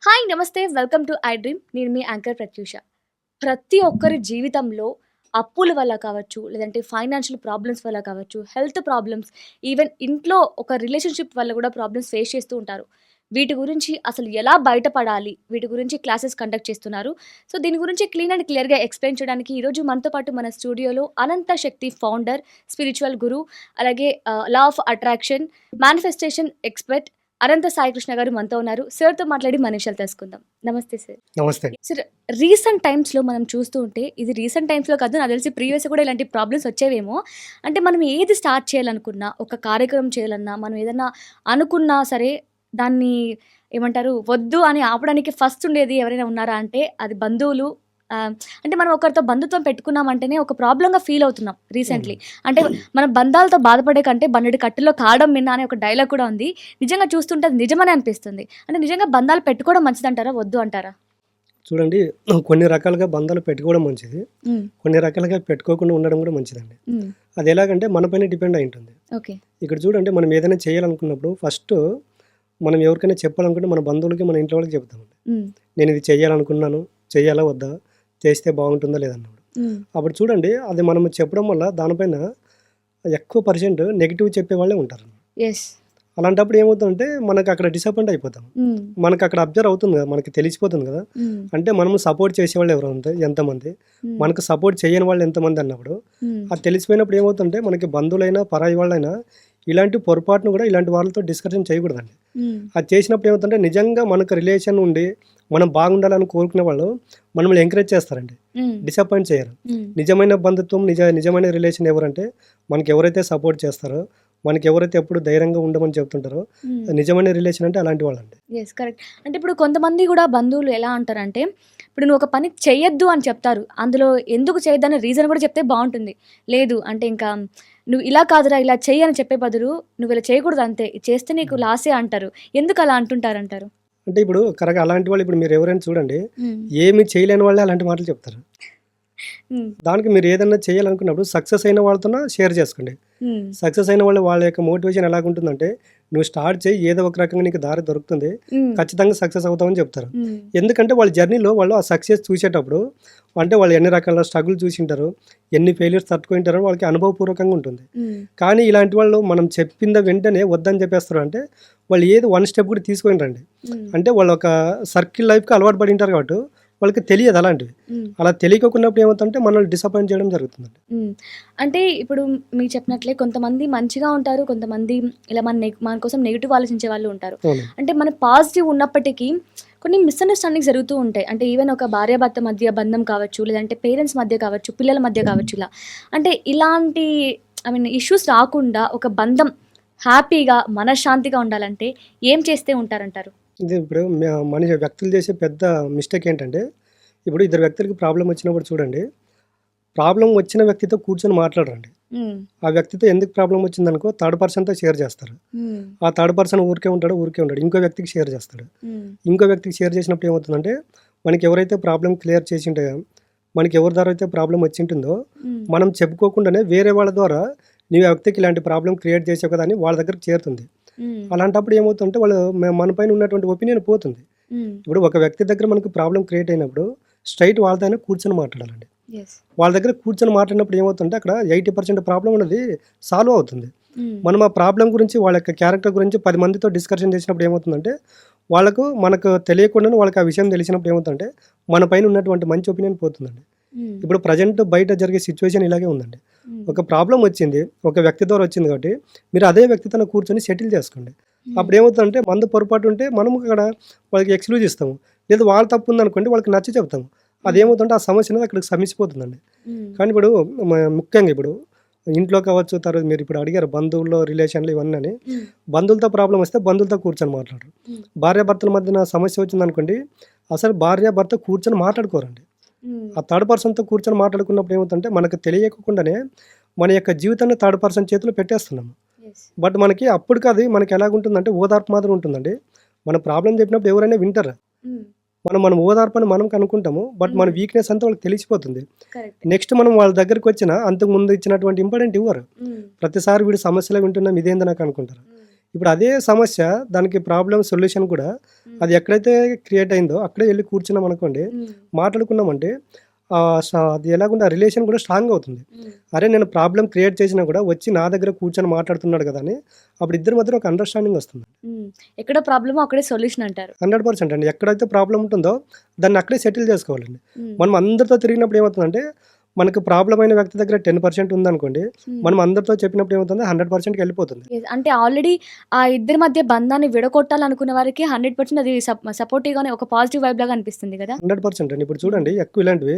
Hi నమస్తే welcome to I dream. నేను మీ anchor Pratyusha. ప్రతి ఒక్కరి జీవితంలో అప్పుల వల్ల కావచ్చు, లేదంటే ఫైనాన్షియల్ ప్రాబ్లమ్స్ వల్ల కావచ్చు, హెల్త్ ప్రాబ్లమ్స్, ఈవెన్ ఇంట్లో ఒక రిలేషన్షిప్ వల్ల కూడా ప్రాబ్లమ్స్ ఫేస్ చేస్తూ ఉంటారు. వీటి గురించి అసలు ఎలా బయటపడాలి, వీటి గురించి క్లాసెస్ కండక్ట్ చేస్తున్నారు. సో దీని గురించి క్లీన్ అండ్ క్లియర్గా ఎక్స్ప్లెయిన్ చేయడానికి ఈరోజు మనతో పాటు మన స్టూడియోలో అనంత శక్తి ఫౌండర్, స్పిరిచువల్ గురు, అలాగే law of attraction, manifestation expert Ananta Sai Krishna garu మనతో ఉన్నారు. సార్తో మాట్లాడి మన విషయాలు తెలుసుకుందాం. నమస్తే సార్. నమస్తే. సార్, రీసెంట్ టైమ్స్లో మనం చూస్తూ ఉంటే, ఇది రీసెంట్ టైమ్స్లో కాదు, నాకు తెలిసి ప్రీవియస్ కూడా ఇలాంటి ప్రాబ్లమ్స్ వచ్చేవేమో. అంటే మనం ఏది స్టార్ట్ చేయాలనుకున్నా, ఒక కార్యక్రమం చేయాలన్నా, మనం ఏదన్నా అనుకున్నా సరే దాన్ని ఏమంటారు, వద్దు అని ఆపడానికి ఫస్ట్ ఉండేది ఎవరైనా ఉన్నారా అంటే అది బంధువులు. అంటే మనం ఒకరితో బంధుత్వం పెట్టుకున్నామంటేనే ఒక ప్రాబ్లంగా ఫీల్ అవుతున్నాం రీసెంట్లీ. అంటే మన బంధాలతో బాధపడే కంటే బండి కట్టెలో కాడం మిన్నా అనే ఒక డైలాగ్ కూడా ఉంది. నిజంగా చూస్తుంటే అది నిజమని అనిపిస్తుంది. అంటే నిజంగా బంధాలు పెట్టుకోవడం మంచిదంటారా, వద్దు అంటారా? చూడండి, కొన్ని రకాలుగా బంధాలు పెట్టుకోవడం మంచిది, కొన్ని రకాలుగా పెట్టుకోకుండా ఉండడం కూడా మంచిదండి. అది ఎలాగంటే మన పైన డిపెండ్ అయి ఉంటుంది. ఓకే. ఇక్కడ చూడండి, మనం ఏదైనా చేయాలనుకున్నప్పుడు ఫస్ట్ మనం ఎవరికైనా చెప్పాలనుకుంటే మన బంధువులకి, మన ఇంట్లో వాళ్ళకి చెప్తామండి. నేను ఇది చేయాలనుకున్నాను, చేయాలా వద్దా, చేస్తే బాగుంటుందా లేదన్నప్పుడు. అప్పుడు చూడండి, అది మనం చెప్పడం వల్ల దానిపైన ఎక్కువ పర్సెంట్ నెగిటివ్ చెప్పే వాళ్ళే ఉంటారు. అలాంటప్పుడు ఏమవుతుందంటే మనకు అక్కడ డిసప్పాయింట్ అయిపోతాం. మనకు అక్కడ అబ్జర్వ్ అవుతుంది కదా, మనకి తెలిసిపోతుంది కదా. అంటే మనం సపోర్ట్ చేసేవాళ్ళు ఎవరు ఉంటే ఎంతమంది, మనకు సపోర్ట్ చేయని వాళ్ళు ఎంతమంది అన్నప్పుడు అది తెలిసిపోయినప్పుడు ఏమవుతుంటే మనకి బంధువులైనా పరాయి వాళ్ళైనా ఇలాంటి పొరపాటును కూడా ఇలాంటి వాళ్ళతో డిస్కషన్ చేయకూడదండి. అది చేసినప్పుడు ఏమవుతుంటే నిజంగా మనకు రిలేషన్ ఉండి మనం బాగుండాలని కోరుకునే వాళ్ళు మనల్ని ఎంకరేజ్ చేస్తారండి, డిసప్పాయింట్ చేయరు. నిజమైన బంధుత్వం, నిజమైన రిలేషన్ ఎవరంటే మనకి ఎవరైతే సపోర్ట్ చేస్తారో, మనకి ఎవరైతే ఎప్పుడు ధైర్యంగా ఉండమని చెప్తుంటారో నిజమైన రిలేషన్ అంటే అలాంటి వాళ్ళండి. Yes, correct. అంటే ఇప్పుడు కొంతమంది కూడా బంధువులు ఎలా అంటారంటే, ఇప్పుడు నువ్వు ఒక పని చెయ్యొద్దు అని చెప్తారు, అందులో ఎందుకు చేయొద్దని రీజన్ కూడా చెప్తే బాగుంటుంది. లేదు అంటే ఇంకా నువ్వు ఇలా కాదురా ఇలా చెయ్యి అని చెప్పే బదులు నువ్వు ఇలా చేయకూడదు, అంతే చేస్తే నీకు లాసే అంటారు. ఎందుకు అలా అంటుంటారంటారు? అంటే ఇప్పుడు కరెక్ట్ అలాంటి వాళ్ళు, ఇప్పుడు మీరు ఎవరైనా చూడండి, ఏమి చేయలేని వాళ్ళే అలాంటి మాటలు చెప్తారు. దానికి మీరు ఏదైనా చేయాలనుకున్నప్పుడు సక్సెస్ అయిన వాళ్ళతో షేర్ చేసుకోండి. సక్సెస్ అయిన వాళ్ళ యొక్క మోటివేషన్ ఎలాగుంటుందంటే, నువ్వు స్టార్ట్ చేయి, ఏదో ఒక రకంగా నీకు దారి దొరుకుతుంది, ఖచ్చితంగా సక్సెస్ అవుతామని చెప్తారు. ఎందుకంటే వాళ్ళ జర్నీలో వాళ్ళు ఆ సక్సెస్ చూసేటప్పుడు అంటే వాళ్ళు ఎన్ని రకాల స్ట్రగుల్ చూసింటారు, ఎన్ని ఫెయిల్యూర్స్ తట్టుకుంటారో వాళ్ళకి అనుభవపూర్వకంగా ఉంటుంది. కానీ ఇలాంటి వాళ్ళు మనం చెప్పింద వెంటనే వద్దని చెప్పేస్తారు. అంటే వాళ్ళు ఏది వన్ స్టెప్ కూడా తీసుకొని రండి. అంటే వాళ్ళు ఒక సర్కిల్ లైఫ్కి అలవాటు పడి ఉంటారు కాబట్టి వాళ్ళకి తెలియదు అలాంటివి. అలా తెలియకున్నప్పుడు ఏమవుతుందంటే మనల్ని డిసప్పాయింట్ చేయడం జరుగుతుందండి. అంటే ఇప్పుడు మీకు చెప్పినట్లే కొంతమంది మంచిగా ఉంటారు, కొంతమంది ఇలా మన కోసం నెగిటివ్ ఆలోచించే వాళ్ళు ఉంటారు. అంటే మన పాజిటివ్ ఉన్నప్పటికీ కొన్ని మిస్అండర్స్టాండింగ్స్ జరుగుతూ ఉంటాయి. అంటే ఈవెన్ ఒక భార్యాభర్త మధ్య బంధం కావచ్చు, లేదంటే పేరెంట్స్ మధ్య కావచ్చు, పిల్లల మధ్య కావచ్చు. ఇలా అంటే ఇలాంటి ఇష్యూస్ రాకుండా ఒక బంధం హ్యాపీగా మనశ్శాంతిగా ఉండాలంటే ఏం చేస్తే ఉంటారంటారు? ఇది ఇప్పుడు మనిషి వ్యక్తులు చేసే పెద్ద మిస్టేక్ ఏంటంటే, ఇప్పుడు ఇద్దరు వ్యక్తులకి ప్రాబ్లం వచ్చినప్పుడు చూడండి, ప్రాబ్లం వచ్చిన వ్యక్తితో కూర్చొని మాట్లాడరండి. ఆ వ్యక్తితో ఎందుకు ప్రాబ్లం వచ్చిందనుకో థర్డ్ పర్సన్తో షేర్ చేస్తారు. ఆ థర్డ్ పర్సన్ ఊరికే ఉంటాడు, ఇంకో వ్యక్తికి షేర్ చేస్తాడు. ఇంకో వ్యక్తికి షేర్ చేసినప్పుడు ఏమవుతుందంటే, మనకి ఎవరైతే ప్రాబ్లం క్లియర్ చేసి ఉంటే, మనకి ఎవరి ద్వారా అయితే ప్రాబ్లం వచ్చి ఉంటుందో మనం చెప్పుకోకుండానే వేరే వాళ్ళ ద్వారా నీ వ్యక్తికి ఇలాంటి ప్రాబ్లం క్రియేట్ చేసే కదా అని వాళ్ళ దగ్గరకు చేరుతుంది. అలాంటప్పుడు ఏమవుతుందంటే వాళ్ళు మన పైన ఉన్నటువంటి ఒపీనియన్ పోతుంది. ఇప్పుడు ఒక వ్యక్తి దగ్గర మనకు ప్రాబ్లం క్రియేట్ అయినప్పుడు స్ట్రైట్ వాళ్ళతో కూర్చొని మాట్లాడాలండి. వాళ్ళ దగ్గర కూర్చొని మాట్లాడినప్పుడు ఏమవుతుందంటే అక్కడ 80% ప్రాబ్లం అనేది సాల్వ్ అవుతుంది. మనం ఆ ప్రాబ్లం గురించి, వాళ్ళ యొక్క క్యారెక్టర్ గురించి 10 మందితో డిస్కషన్ చేసినప్పుడు ఏమవుతుందంటే మనకు తెలియకుండానే వాళ్ళకి ఆ విషయం తెలిసినప్పుడు ఏమవుతుందంటే మన పైన ఉన్నటువంటి మంచి ఒపీనియన్ పోతుందండి. ఇప్పుడు ప్రజెంట్ బయట జరిగే సిచ్యువేషన్ ఇలాగే ఉందండి. ఒక ప్రాబ్లం వచ్చింది, ఒక వ్యక్తి ద్వారా వచ్చింది కాబట్టి మీరు అదే వ్యక్తితో కూర్చొని సెటిల్ చేసుకోండి. అప్పుడు ఏమవుతుందంటే మందు పొరపాటు ఉంటే మనము అక్కడ వాళ్ళకి ఎక్స్క్యూజ్ ఇస్తాము, లేదు వాళ్ళ తప్పు ఉందనుకోండి వాళ్ళకి నచ్చి చెప్తాము. అదేమవుతుంటే ఆ సమస్య అనేది అక్కడికి సమసిపోతుందండి. కానీ ఇప్పుడు ముఖ్యంగా ఇప్పుడు ఇంట్లో కావచ్చు, తర్వాత మీరు ఇప్పుడు అడిగారు బంధువుల్లో రిలేషన్లు ఇవన్నీ. బంధువులతో ప్రాబ్లం వస్తే బంధువులతో కూర్చొని మాట్లాడరు. భార్యాభర్తల మధ్యన సమస్య వచ్చిందనుకోండి, అసలు భార్యాభర్త కూర్చొని మాట్లాడుకోరండి. ఆ థర్డ్ పర్సన్తో కూర్చొని మాట్లాడుకున్నప్పుడు ఏమవుతుందంటే మనకు తెలియకుండానే మన యొక్క జీవితాన్ని థర్డ్ పర్సన్ చేతిలో పెట్టేస్తున్నాము. బట్ మనకి అప్పుడు కాదు, మనకి ఎలాగుంటుందంటే ఓదార్పు మాత్రం ఉంటుందండి. మన ప్రాబ్లం చెప్పినప్పుడు ఎవరైనా వింటారు. మనం ఓదార్పు అని మనం కనుక్కుంటాము, బట్ మన వీక్నెస్ అంతా వాళ్ళకి తెలిసిపోతుంది. నెక్స్ట్ మనం వాళ్ళ దగ్గరికి వచ్చిన అంతకు ముందు ఇచ్చినటువంటి ఇంపార్టెంట్ ఇవ్వరు. ప్రతిసారి వీడు సమస్యలు వింటున్నాం ఇదేంది నాకు అనుకుంటారు. ఇప్పుడు అదే సమస్య దానికి ప్రాబ్లమ్ సొల్యూషన్ కూడా అది ఎక్కడైతే క్రియేట్ అయిందో అక్కడే వెళ్ళి కూర్చున్నాం అనుకోండి, మాట్లాడుకున్నామంటే అది ఎలాగుంటే ఆ రిలేషన్ కూడా స్ట్రాంగ్ అవుతుంది. అరే నేను ప్రాబ్లం క్రియేట్ చేసినా కూడా వచ్చి నా దగ్గర కూర్చొని మాట్లాడుతున్నాడు కదా అని అప్పుడు ఇద్దరి మధ్యలో ఒక అండర్స్టాండింగ్ వస్తుంది. ఎక్కడ ప్రాబ్లమో అక్కడే సొల్యూషన్ అంటారు. 100% అండి. ఎక్కడైతే ప్రాబ్లం ఉంటుందో దాన్ని అక్కడే సెటిల్ చేసుకోవాలండి. మనం అందరితో తిరిగినప్పుడు ఏమవుతుందంటే మనకు ప్రాబ్లం అయిన వ్యక్తి దగ్గర 10% ఉందనుకోండి, మనం అందరితో చెప్పినప్పుడు ఏమవుతుంది 100%కి వెళ్ళిపోతుంది. Yes, అంటే ఆల్రెడీ ఆ ఇద్దరి మధ్య బంధాన్ని విడగొట్టాలనుకున్న వారికి 100% అది సపోర్టివ్గానే ఒక పాజిటివ్ వైబ్ లాగా అనిపిస్తుంది కదా. 100% అండి. ఇప్పుడు చూడండి ఎక్కువ ఇలాంటివి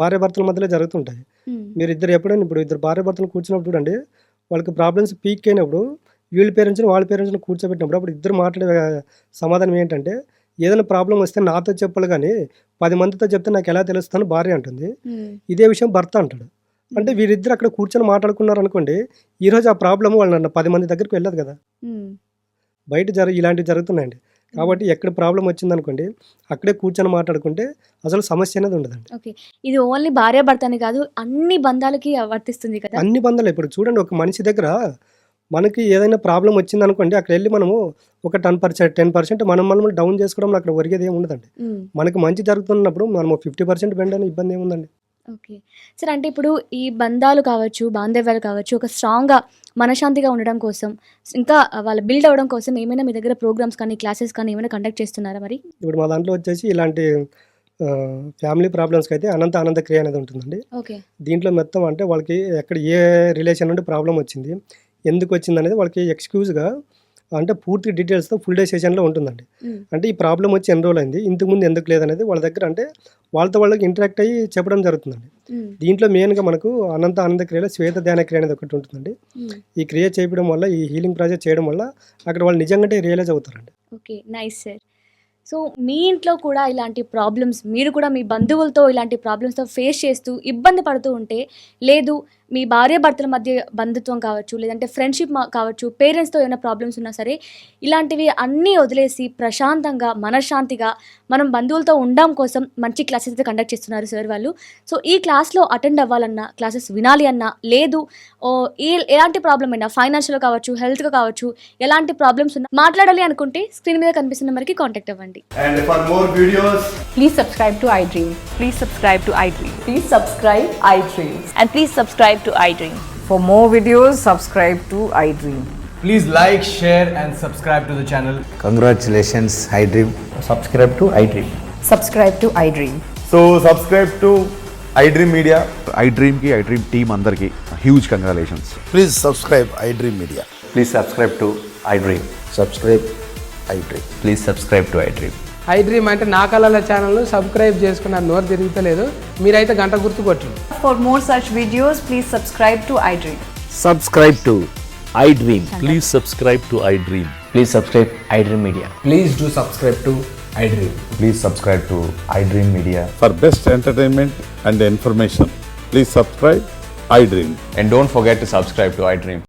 భార్యాభర్తల మధ్యలో జరుగుతుంటాయి. మీరు ఇద్దరు ఎప్పుడైనా ఇప్పుడు ఇద్దరు భార్యాభర్తలు కూర్చున్నప్పుడు చూడండి, వాళ్ళకి ప్రాబ్లమ్స్ పీక్ అయినప్పుడు వీళ్ళ పేరెంట్స్ని వాళ్ళ పేరెంట్స్ని కూర్చోబెట్టినప్పుడు అప్పుడు ఇద్దరు మాట్లాడే సమాధానం ఏంటంటే, ఏదైనా ప్రాబ్లం వస్తే నాతో చెప్పాలి కానీ 10 మందితో చెప్తే నాకు ఎలా తెలుస్తుందని భార్య అంటుంది. ఇదే విషయం భర్త అంటాడు. అంటే వీరిద్దరు అక్కడ కూర్చొని మాట్లాడుకున్నారు అనుకోండి, ఈరోజు ఆ ప్రాబ్లం వాళ్ళ 10 మంది దగ్గరికి వెళ్ళదు కదా. బయట ఇలాంటివి జరుగుతున్నాయండి. కాబట్టి ఎక్కడ ప్రాబ్లం వచ్చిందనుకోండి అక్కడే కూర్చొని మాట్లాడుకుంటే అసలు సమస్య అనేది ఉండదండి. ఓకే, ఇది ఓన్లీ భార్య భర్తని కాదు అన్ని బంధాలకి వర్తిస్తుంది కదా. అన్ని బంధాలు ఇప్పుడు చూడండి, ఒక మనిషి దగ్గర మనకి ఏదైనా ప్రాబ్లం వచ్చిందనుకోండి అక్కడ వెళ్ళి మనము ఒక 10% మనం డౌన్ చేసుకోవడం అక్కడ ఒరిగేది ఏమి ఉండదండి. మనకి మంచి జరుగుతున్నప్పుడు మనము 50% బెండ్ అనే ఇబ్బంది ఏముందండి. ఓకే సరే, అంటే ఇప్పుడు ఈ బంధాలు కావచ్చు, బాంధవ్యాలు కావచ్చు, ఒక స్ట్రాంగ్గా మనశ్శాంతిగా ఉండడం కోసం, ఇంకా వాళ్ళ బిల్డ్ అవ్వడం కోసం ఏమైనా మీ దగ్గర ప్రోగ్రామ్స్ కానీ క్లాసెస్ కానీ ఏమైనా కండక్ట్ చేస్తున్నారా మరి? ఇప్పుడు మా దాంట్లో వచ్చేసి ఇలాంటి ఫ్యామిలీ ప్రాబ్లమ్స్కి అయితే ఆనంద క్రియ అనేది ఉంటుందండి. ఓకే, దీంట్లో మొత్తం అంటే వాళ్ళకి ఎక్కడ ఏ రిలేషన్ నుండి ప్రాబ్లం వచ్చింది, ఎందుకు వచ్చింది అనేది వాళ్ళకి ఎక్స్క్యూజ్గా అంటే పూర్తి డీటెయిల్స్తో ఫుల్ డే సెషన్లో ఉంటుందండి. అంటే ఈ ప్రాబ్లం వచ్చి ఎన్ని రోజులు అయింది, ఇంతకుముందు ఎందుకు లేదనేది వాళ్ళ దగ్గర అంటే వాళ్ళకి ఇంటరాక్ట్ అయ్యి చెప్పడం జరుగుతుందండి. దీంట్లో మెయిన్గా మనకు ఆనంద క్రియలో శ్వేత ధ్యాన క్రియ అనేది ఒకటి ఉంటుందండి. ఈ క్రియ చేయడం వల్ల, ఈ హీలింగ్ ప్రాసెస్ చేయడం వల్ల అక్కడ వాళ్ళు నిజంగానే రియలైజ్ అవుతారండి. Okay nice sir. సో మీ ఇంట్లో కూడా ఇలాంటి ప్రాబ్లమ్స్, మీరు కూడా మీ బంధువులతో ఇలాంటి ప్రాబ్లమ్స్తో ఫేస్ చేస్తూ ఇబ్బంది పడుతూ ఉంటే, లేదు మీ భార్య భర్తల మధ్య బంధుత్వం కావచ్చు, లేదంటే ఫ్రెండ్షిప్ కావచ్చు, పేరెంట్స్తో ఏమైనా ప్రాబ్లమ్స్ ఉన్నా సరే ఇలాంటివి అన్నీ వదిలేసి ప్రశాంతంగా మనశ్శాంతిగా మనం బంధువులతో ఉండడం కోసం మంచి క్లాసెస్ అయితే కండక్ట్ చేస్తున్నారు సార్ వాళ్ళు. సో ఈ క్లాస్లో అటెండ్ అవ్వాలన్నా, క్లాసెస్ వినాలి అన్నా, లేదు ఎలాంటి ప్రాబ్లం అయినా ఫైనాన్షియల్గా కావచ్చు, హెల్త్గా కావచ్చు, ఎలాంటి ప్రాబ్లమ్స్ ఉన్నా మాట్లాడాలి అనుకుంటే స్క్రీన్ మీద కనిపిస్తున్న నెంబర్కి కాంటాక్ట్ అవ్వండి. And for more videos, Please subscribe to iDream. Please subscribe to iDream. Please subscribe iDream. And please subscribe to iDream. For more videos, subscribe to iDream. please like, share and subscribe to the channel. Congratulations, iDream. Subscribe to iDream. Subscribe to iDream. So subscribe to iDream Media. iDream team అందరికి huge congratulations. Please subscribe iDream Media. Please subscribe to iDream. Subscribe iDream. Please subscribe to iDream. iDream అంటే నా కళల channel subscribe చేసుకున్న నోరు తిరుగుతలేదు, మీరైతే గంట గుర్తు కొట్టండి. For more such videos, please subscribe to iDream. Subscribe to iDream. Please subscribe to iDream. Please subscribe iDream Media. Please do subscribe to iDream. Please subscribe to iDream Media. For best entertainment and information, please subscribe iDream. And don't forget to subscribe to iDream.